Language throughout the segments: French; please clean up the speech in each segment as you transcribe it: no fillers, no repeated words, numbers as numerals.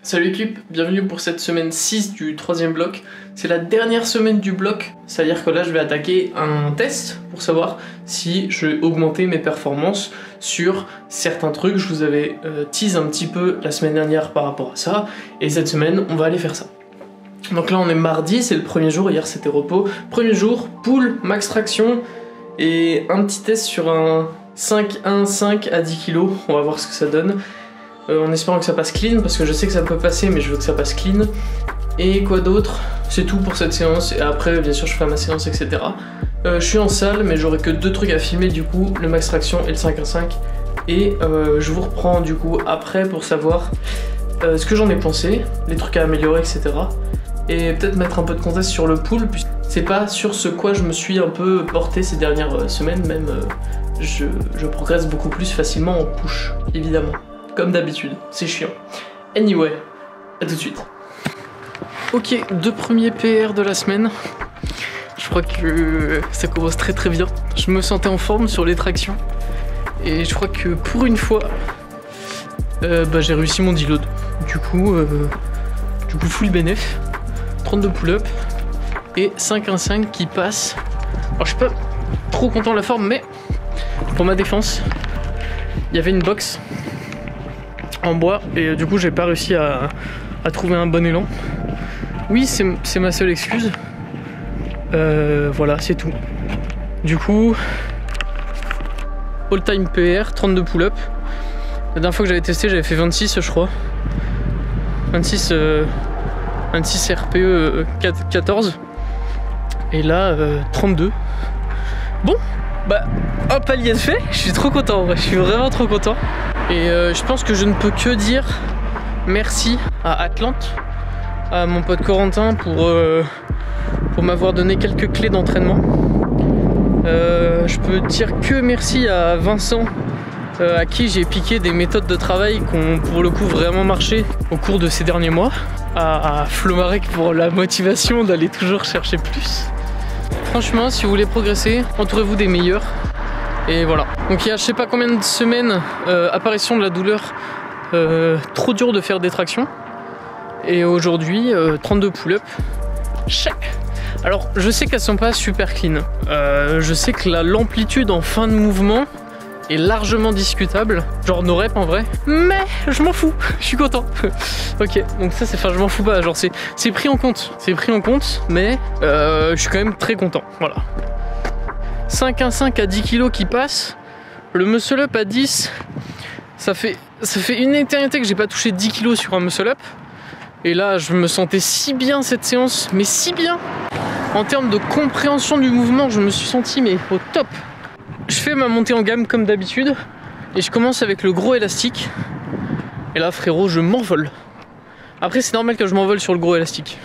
Salut équipe, bienvenue pour cette semaine 6 du troisième bloc. C'est la dernière semaine du bloc, c'est-à-dire que là je vais attaquer un test pour savoir si je vais augmenter mes performances sur certains trucs. Je vous avais tease un petit peu la semaine dernière par rapport à ça, et cette semaine on va aller faire ça. Donc là on est mardi, c'est le premier jour, hier c'était repos. Premier jour, pull, max traction, et un petit test sur un 5-1-5 à 10 kg, on va voir ce que ça donne. En espérant que ça passe clean, parce que je sais que ça peut passer, mais je veux que ça passe clean. Et quoi d'autre? C'est tout pour cette séance, et après bien sûr je ferai ma séance, etc. Je suis en salle, mais j'aurai que deux trucs à filmer du coup, le max traction et le 5-1-5. Et je vous reprends du coup après pour savoir ce que j'en ai pensé, les trucs à améliorer, etc. Et peut-être mettre un peu de contexte sur le pull, puisque c'est pas sur ce quoi je me suis un peu porté ces dernières semaines, même je progresse beaucoup plus facilement en push, évidemment. Comme d'habitude, c'est chiant. Anyway, à tout de suite. Ok, deux premiers PR de la semaine. Je crois que ça commence très très bien. Je me sentais en forme sur les tractions. Et je crois que pour une fois, j'ai réussi mon deload. Du coup full bénéf. 32 pull-up et 5-1-5 qui passe. Alors je suis pas trop content de la forme, mais pour ma défense, il y avait une box en bois et du coup j'ai pas réussi à trouver un bon élan. Oui, c'est ma seule excuse. Voilà, c'est tout. Du coup, all time PR, 32 pull-up. La dernière fois que j'avais testé, j'avais fait 26 je crois. 26 RPE 14. Et là 32. Bon, bah un palier de fait, je suis trop content en vrai, je suis vraiment trop content. Et je pense que je ne peux que dire merci à Atlante, à mon pote Corentin pour m'avoir donné quelques clés d'entraînement. Je peux dire que merci à Vincent, à qui j'ai piqué des méthodes de travail qui ont pour le coup vraiment marché au cours de ces derniers mois. À Flomarek pour la motivation d'aller toujours chercher plus. Franchement, si vous voulez progresser, entourez-vous des meilleurs. Et voilà. Donc il y a je sais pas combien de semaines, apparition de la douleur, trop dur de faire des tractions. Et aujourd'hui, 32 pull-up. Alors je sais qu'elles sont pas super clean. Je sais que l'amplitude en fin de mouvement est largement discutable, genre no rep en vrai, mais je m'en fous, je suis content. Ok, donc ça c'est, enfin je m'en fous pas, genre c'est pris en compte, mais je suis quand même très content, voilà. 5-1-5 à 10 kg qui passe, le muscle up à 10, ça fait une éternité que j'ai pas touché 10 kg sur un muscle up, et là je me sentais si bien cette séance, mais si bien, en termes de compréhension du mouvement, je me suis senti mais au top. Je fais ma montée en gamme comme d'habitude et je commence avec le gros élastique. Et là frérot, je m'envole. Après c'est normal que je m'envole sur le gros élastique,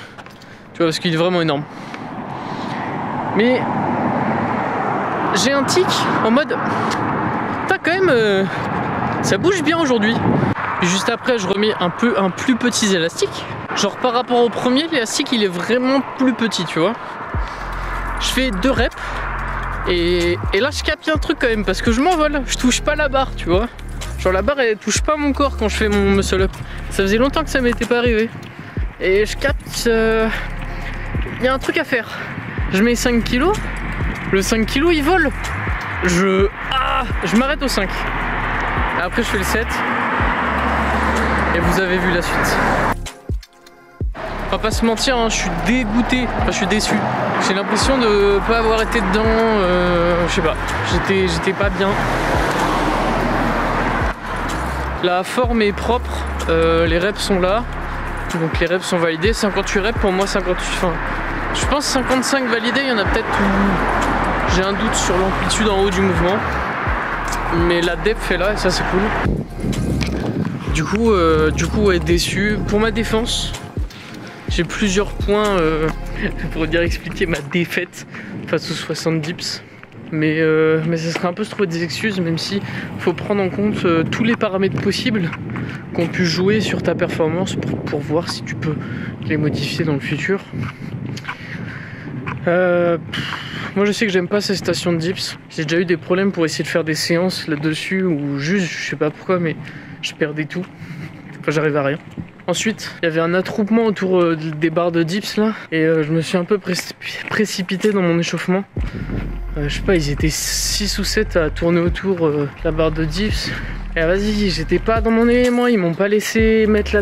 tu vois, parce qu'il est vraiment énorme. Mais j'ai un tic en mode t'as quand même ça bouge bien aujourd'hui. Et juste après je remets un plus petit élastique. Genre par rapport au premier, l'élastique il est vraiment plus petit, tu vois. Je fais 2 reps. Et là je capte un truc quand même parce que je m'envole, je touche pas la barre, tu vois. Genre la barre elle touche pas mon corps quand je fais mon muscle up. Ça faisait longtemps que ça m'était pas arrivé. Et je capte, y a un truc à faire. Je mets 5 kg, le 5 kg il vole. Je m'arrête au 5. Et après je fais le 7. Et vous avez vu la suite. On va pas se mentir, hein, je suis dégoûté, enfin, je suis déçu. J'ai l'impression de pas avoir été dedans, je sais pas, j'étais pas bien. La forme est propre, les reps sont là, donc les reps sont validés. 58 reps pour moi, 58, enfin, je pense 55 validés, il y en a peut-être où j'ai un doute sur l'amplitude en haut du mouvement. Mais la depth est là et ça c'est cool. Du coup ouais, déçu. Pour ma défense, j'ai plusieurs points pour dire expliquer ma défaite face aux 60 dips. Mais ça serait un peu se trouver des excuses, même si faut prendre en compte tous les paramètres possibles qu'on pu jouer sur ta performance pour voir si tu peux les modifier dans le futur. Moi je sais que j'aime pas ces stations de dips. J'ai déjà eu des problèmes pour essayer de faire des séances là-dessus où juste, je sais pas pourquoi, mais je perdais tout. Enfin j'arrive à rien. Ensuite, il y avait un attroupement autour des barres de dips là, et je me suis un peu précipité dans mon échauffement. Je sais pas, ils étaient 6 ou 7 à tourner autour de la barre de dips. Et vas-y, j'étais pas dans mon élément, ils m'ont pas laissé mettre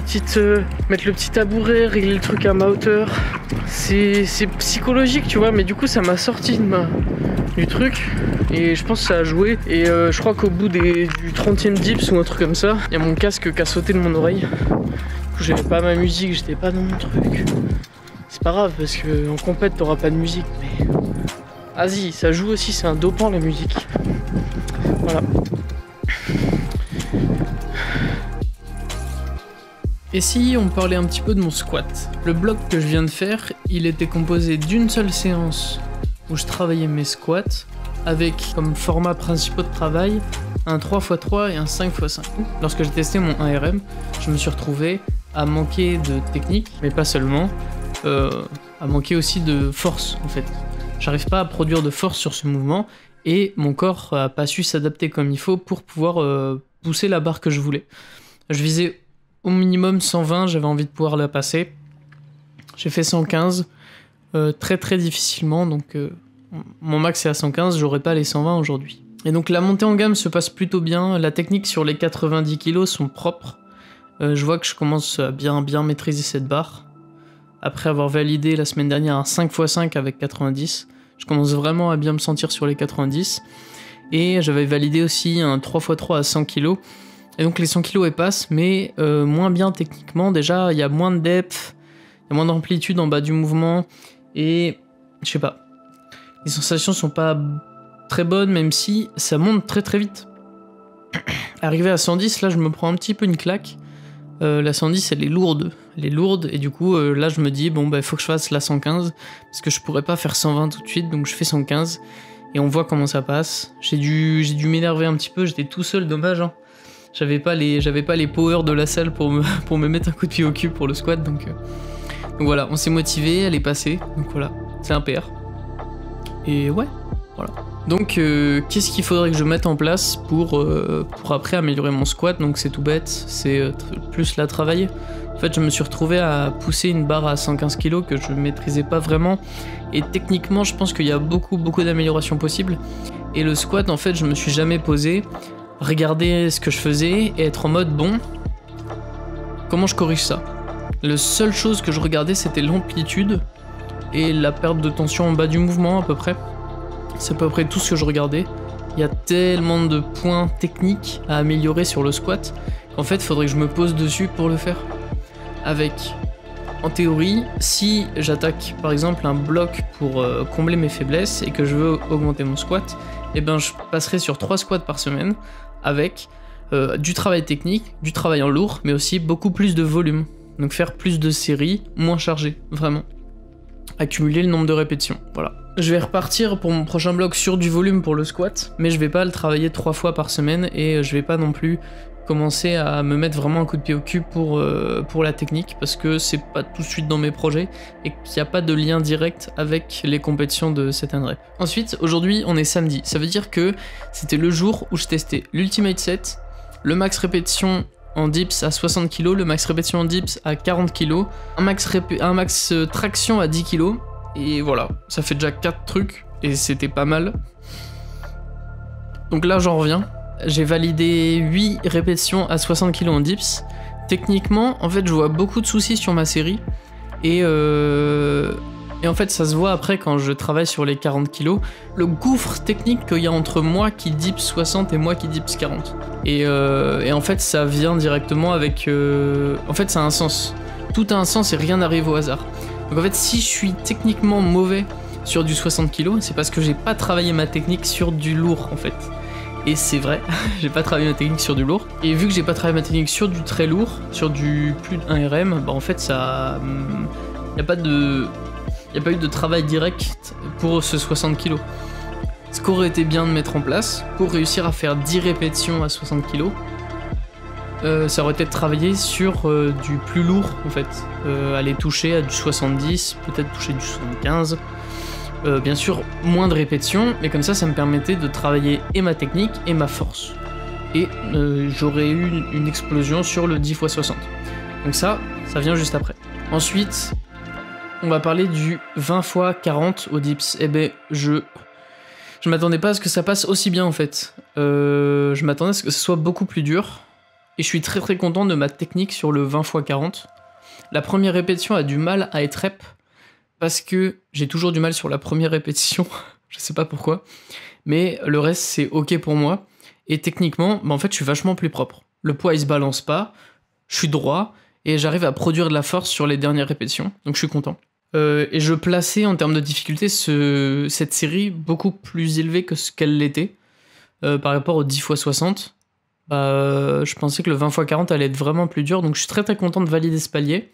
mettre le petit tabouret, régler le truc à ma hauteur. C'est psychologique, tu vois, mais du coup ça m'a sorti du truc et je pense que ça a joué. Et je crois qu'au bout du 30e dips ou un truc comme ça, il y a mon casque qui a sauté de mon oreille. Du coup j'avais pas ma musique, j'étais pas dans mon truc. C'est pas grave parce que en compète t'auras pas de musique, mais vas-y, ça joue aussi, c'est un dopant la musique. Voilà. Et si on parlait un petit peu de mon squat? Le bloc que je viens de faire, il était composé d'une seule séance où je travaillais mes squats avec comme format principaux de travail un 3x3 et un 5x5. Lorsque j'ai testé mon 1RM, je me suis retrouvé à manquer de technique, mais pas seulement, à manquer aussi de force en fait. J'arrive pas à produire de force sur ce mouvement et mon corps a pas su s'adapter comme il faut pour pouvoir pousser la barre que je voulais. Je visais au minimum 120, j'avais envie de pouvoir la passer. J'ai fait 115 très très difficilement, donc mon max est à 115, j'aurais pas les 120 aujourd'hui. Et donc la montée en gamme se passe plutôt bien, la technique sur les 90 kg sont propres. Je vois que je commence à bien maîtriser cette barre. Après avoir validé la semaine dernière un 5x5 avec 90, je commence vraiment à bien me sentir sur les 90. Et j'avais validé aussi un 3x3 à 100 kg. Et donc les 100 kg elles passent, mais moins bien techniquement. Déjà, il y a moins de depth, il y a moins d'amplitude en bas du mouvement, et je sais pas. Les sensations sont pas très bonnes, même si ça monte très très vite. Arrivé à 110, là je me prends un petit peu une claque. La 110 elle est lourde, et du coup là je me dis bon bah faut que je fasse la 115, parce que je pourrais pas faire 120 tout de suite, donc je fais 115, et on voit comment ça passe. J'ai dû m'énerver un petit peu, j'étais tout seul, dommage hein. J'avais pas les powers de la salle pour me mettre un coup de pied au cul pour le squat, donc voilà, on s'est motivé, elle est passée, donc voilà, c'est un PR. Et ouais, voilà. Donc qu'est-ce qu'il faudrait que je mette en place pour après améliorer mon squat? Donc c'est tout bête, c'est plus la travailler. En fait je me suis retrouvé à pousser une barre à 115 kg que je maîtrisais pas vraiment, et techniquement je pense qu'il y a beaucoup d'améliorations possibles. Et le squat en fait je me suis jamais posé, regarder ce que je faisais et être en mode bon, comment je corrige ça? La seule chose que je regardais c'était l'amplitude et la perte de tension en bas du mouvement à peu près. C'est à peu près tout ce que je regardais. Il y a tellement de points techniques à améliorer sur le squat qu'en fait il faudrait que je me pose dessus pour le faire. Avec, en théorie, si j'attaque par exemple un bloc pour combler mes faiblesses et que je veux augmenter mon squat, et ben je passerai sur 3 squats par semaine avec du travail technique, du travail en lourd, mais aussi beaucoup plus de volume. Donc faire plus de séries, moins chargées, vraiment. Accumuler le nombre de répétitions, voilà. Je vais repartir pour mon prochain bloc sur du volume pour le squat, mais je vais pas le travailler 3 fois par semaine, et je vais pas non plus commencer à me mettre vraiment un coup de pied au cul pour la technique, parce que c'est pas tout de suite dans mes projets, et qu'il n'y a pas de lien direct avec les compétitions de set and rep. Ensuite, aujourd'hui on est samedi, ça veut dire que c'était le jour où je testais l'ultimate set, le max répétition en dips à 60 kg, le max répétition en dips à 40 kg, un max traction à 10 kg, et voilà, ça fait déjà 4 trucs, et c'était pas mal. Donc là j'en reviens, j'ai validé 8 répétitions à 60 kg en dips. Techniquement, en fait je vois beaucoup de soucis sur ma série, et en fait ça se voit après quand je travaille sur les 40 kg, le gouffre technique qu'il y a entre moi qui dips 60 et moi qui dips 40. Et en fait ça vient directement avec... En fait ça a un sens. Tout a un sens et rien n'arrive au hasard. Donc en fait si je suis techniquement mauvais sur du 60 kg, c'est parce que j'ai pas travaillé ma technique sur du lourd en fait. Et c'est vrai, j'ai pas travaillé ma technique sur du lourd. Et vu que j'ai pas travaillé ma technique sur du très lourd, sur du plus de 1 RM, bah en fait ça... y a pas eu de travail direct pour ce 60 kg. Ce qu'aurait été bien de mettre en place pour réussir à faire 10 répétitions à 60 kg, ça aurait été de travailler sur du plus lourd en fait. Aller toucher à du 70, peut-être toucher du 75. Bien sûr, moins de répétitions, mais comme ça me permettait de travailler et ma technique et ma force. Et j'aurais eu une explosion sur le 10 x 60. Donc ça, Ça vient juste après. Ensuite, on va parler du 20 x 40 au dips. Eh ben, je m'attendais pas à ce que ça passe aussi bien en fait. Je m'attendais à ce que ce soit beaucoup plus dur. Et je suis très très content de ma technique sur le 20 x 40. La première répétition a du mal à être rep. Parce que j'ai toujours du mal sur la première répétition. Je sais pas pourquoi. Mais le reste c'est ok pour moi. Et techniquement, bah en fait je suis vachement plus propre. Le poids il se balance pas. Je suis droit. Et j'arrive à produire de la force sur les dernières répétitions. Donc je suis content. Et je plaçais en termes de difficulté cette série beaucoup plus élevée que ce qu'elle l'était. Par rapport au 10 x 60. Je pensais que le 20 x 40 allait être vraiment plus dur. Donc je suis très très content de valider ce palier.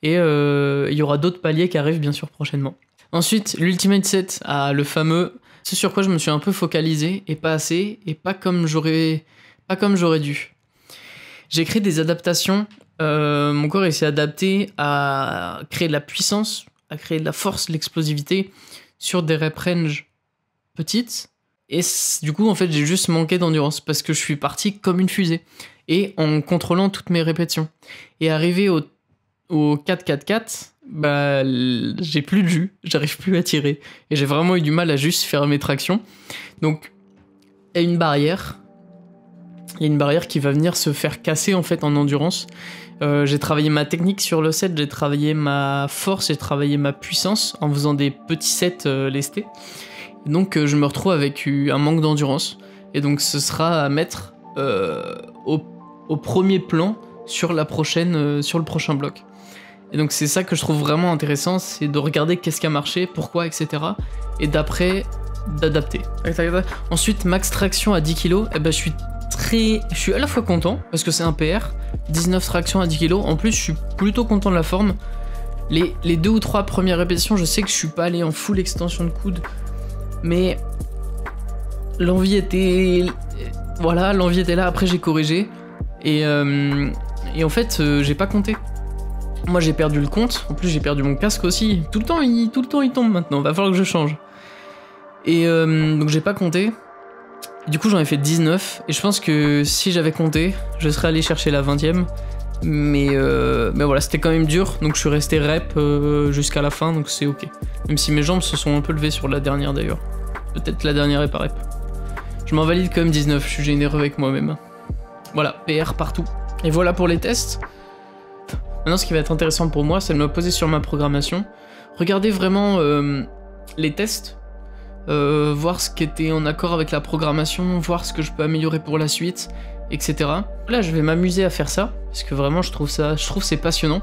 Et il y aura d'autres paliers qui arrivent bien sûr prochainement. Ensuite, l'ultimate set, le fameux, ce sur quoi je me suis un peu focalisé, et pas assez, et pas comme j'aurais dû. J'ai créé des adaptations, mon corps il s'est adapté à créer de la puissance, à créer de la force, de l'explosivité, sur des rep range petites, et du coup en fait j'ai juste manqué d'endurance, parce que je suis parti comme une fusée, et en contrôlant toutes mes répétitions. Et arrivé au 4-4-4, j'ai plus de jus, j'arrive plus à tirer. Et j'ai vraiment eu du mal à juste faire mes tractions. Donc, il y a une barrière. Il y a une barrière qui va venir se faire casser en fait en endurance. J'ai travaillé ma technique sur le set, j'ai travaillé ma force, j'ai travaillé ma puissance en faisant des petits sets lestés. Et donc, je me retrouve avec un manque d'endurance. Et donc, ce sera à mettre au premier plan sur le prochain bloc. Et donc c'est ça que je trouve vraiment intéressant, c'est de regarder qu'est-ce qui a marché, pourquoi, etc. Et d'après, d'adapter. Ensuite, max traction à 10 kg, je suis à la fois content, parce que c'est un PR, 19 tractions à 10 kg, en plus je suis plutôt content de la forme. Les 2 ou 3 premières répétitions, je sais que je suis pas allé en full extension de coude, mais l'envie était... Voilà, l'envie était là, après j'ai corrigé, et en fait, j'ai pas compté. Moi j'ai perdu le compte, en plus j'ai perdu mon casque aussi. Tout le temps il tombe maintenant, va falloir que je change. Et donc j'ai pas compté. Du coup j'en ai fait 19, et je pense que si j'avais compté, je serais allé chercher la 20ème. Mais voilà, c'était quand même dur, donc je suis resté rep jusqu'à la fin, donc c'est ok. Même si mes jambes se sont un peu levées sur la dernière d'ailleurs. Peut-être la dernière est pas rep. Je m'en valide quand même 19, je suis généreux avec moi-même. Voilà, PR partout. Et voilà pour les tests. Maintenant, ce qui va être intéressant pour moi, c'est de me poser sur ma programmation, regarder vraiment les tests, voir ce qui était en accord avec la programmation, voir ce que je peux améliorer pour la suite, etc. Là, je vais m'amuser à faire ça, parce que vraiment, je trouve que c'est passionnant.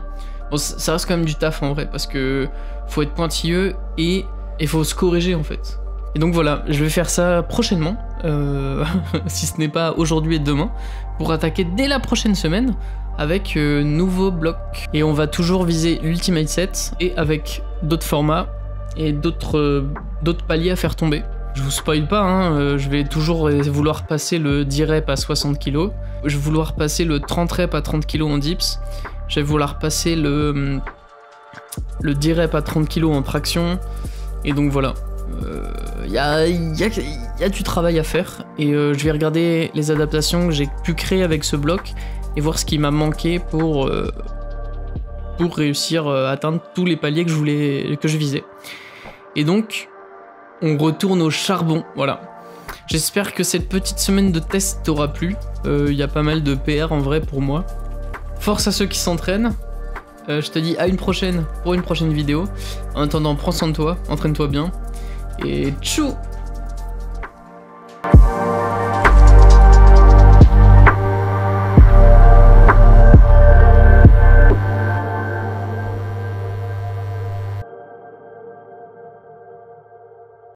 Bon, ça reste quand même du taf en vrai, parce que faut être pointilleux et il faut se corriger en fait. Et donc voilà, je vais faire ça prochainement, si ce n'est pas aujourd'hui et demain, pour attaquer dès la prochaine semaine avec nouveau bloc. Et on va toujours viser l'ultimate set, et avec d'autres formats et d'autres paliers à faire tomber. Je vous spoil pas, hein, je vais toujours vouloir passer le 10 reps à 60 kg, je vais vouloir passer le 30 reps à 30 kg en dips, je vais vouloir passer le 10 reps à 30 kg en traction, et donc voilà. Il y a du travail à faire, et je vais regarder les adaptations que j'ai pu créer avec ce bloc et voir ce qui m'a manqué pour réussir à atteindre tous les paliers que je visais. Et donc on retourne au charbon, voilà. J'espère que cette petite semaine de test t'aura plu. Il y a pas mal de PR en vrai pour moi. Force à ceux qui s'entraînent. Je te dis à une prochaine pour une prochaine vidéo. En attendant, prends soin de toi, entraîne-toi bien. Et tchou!